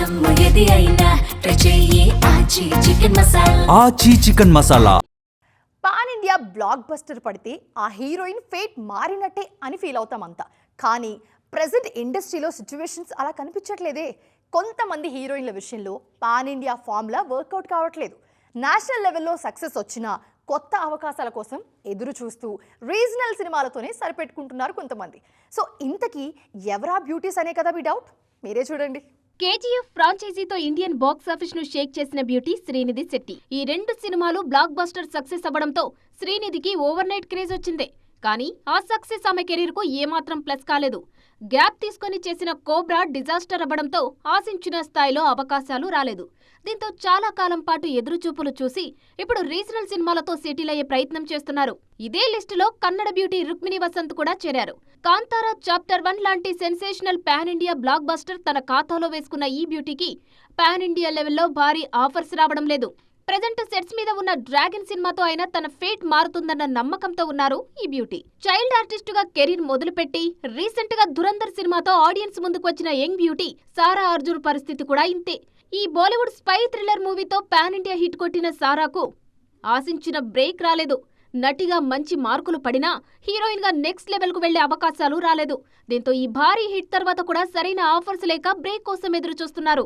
జమ్ము ఏది అయినా ట్రై చెయ్యి ఆచి చికెన్ మసాలా. ఆచి chicken masala. Pan India block buster పడితే ఆ హీరోయిన్ ఫేట్ మారినట్టే అని ఫీల్ అవుతామంతా. కానీ ప్రెజెంట్ ఇండస్ట్రీలో సిచ్యువేషన్స్ అలా కనిపించట్లేదే. కొంతమంది హీరోయిన్ల విషయంలో పాన్ ఇండియా ఫార్ములా వర్కౌట్ కావట్లేదు. నేషనల్ లెవెల్లో సక్సెస్ వచ్చిన కొత్త అవకాశాల కోసం ఎదురు చూస్తూ రీజనల్ సినిమాలతోనే సరిపెట్టుకుంటున్నారు కొంతమంది. సో ఇంతకీ ఎవరా బ్యూటీస్ అనే కదా మీ డౌట్? మీరే చూడండి. కేజీఎఫ్ ఫ్రాంచైజీతో ఇండియన్ బాక్స్ ఆఫీస్ ను షేక్ చేసిన బ్యూటీ శ్రీనిధి శెట్టి. ఈ 2 సినిమాలు బ్లాక్ బస్టర్ సక్సెస్ అవ్వడంతో శ్రీనిధికి ఓవర్ నైట్ క్రేజ్ వచ్చింది. కానీ ఆ సక్సెస్ ఆమె కెరీర్ కు ఏమాత్రం ప్లస్ కాలేదు. గ్యాప్ తీసుకుని చేసిన కోబ్రా డిజాస్టర్ అవ్వడంతో ఆశించిన స్థాయిలో అవకాశాలు రాలేదు. దీంతో చాలా కాలం పాటు ఎదురుచూపులు చూసి ఇప్పుడు రీజనల్ సినిమాలతో సెటిల్ అయ్యే ప్రయత్నం చేస్తున్నారు. ఇదే లిస్టులో కన్నడ బ్యూటీ రుక్మిణి వసంత్ కూడా చేరారు. కాంతారా చాప్టర్ 1 లాంటి sensational pan India block buster తన ఖాతాలో వేసుకున్న ఈ బ్యూటీకి పాన్ ఇండియా లెవెల్లో భారీ ఆఫర్స్ రావడం లేదు. ప్రెజెంట్ సెట్స్ మీద ఉన్న డ్రాగన్ సినిమాతో అయినా తన ఫేట్ మారుతుందన్న నమ్మకంతో ఉన్నారు ఈ బ్యూటీ. చైల్డ్ ఆర్టిస్ట్ గా కెరీర్ మొదలుపెట్టి రీసెంట్ గా ధురంధర్ సినిమాతో ఆడియన్స్ ముందుకు వచ్చిన యంగ్ బ్యూటీ సారా అర్జున్ పరిస్థితి కూడా ఇంతే. ఈ బాలీవుడ్ స్పై థ్రిల్లర్ మూవీతో పాన్ ఇండియా హిట్ కొట్టిన సారాకు ఆశించిన బ్రేక్ రాలేదు. నటిగా మంచి మార్కులు పడినా హీరోయిన్ గా నెక్స్ట్ లెవెల్ కు వెళ్లే అవకాశాలు రాలేదు. దీంతో ఈ భారీ హిట్ తర్వాత కూడా సరైన ఆఫర్స్ లేక బ్రేక్ కోసం ఎదురు చూస్తున్నారు.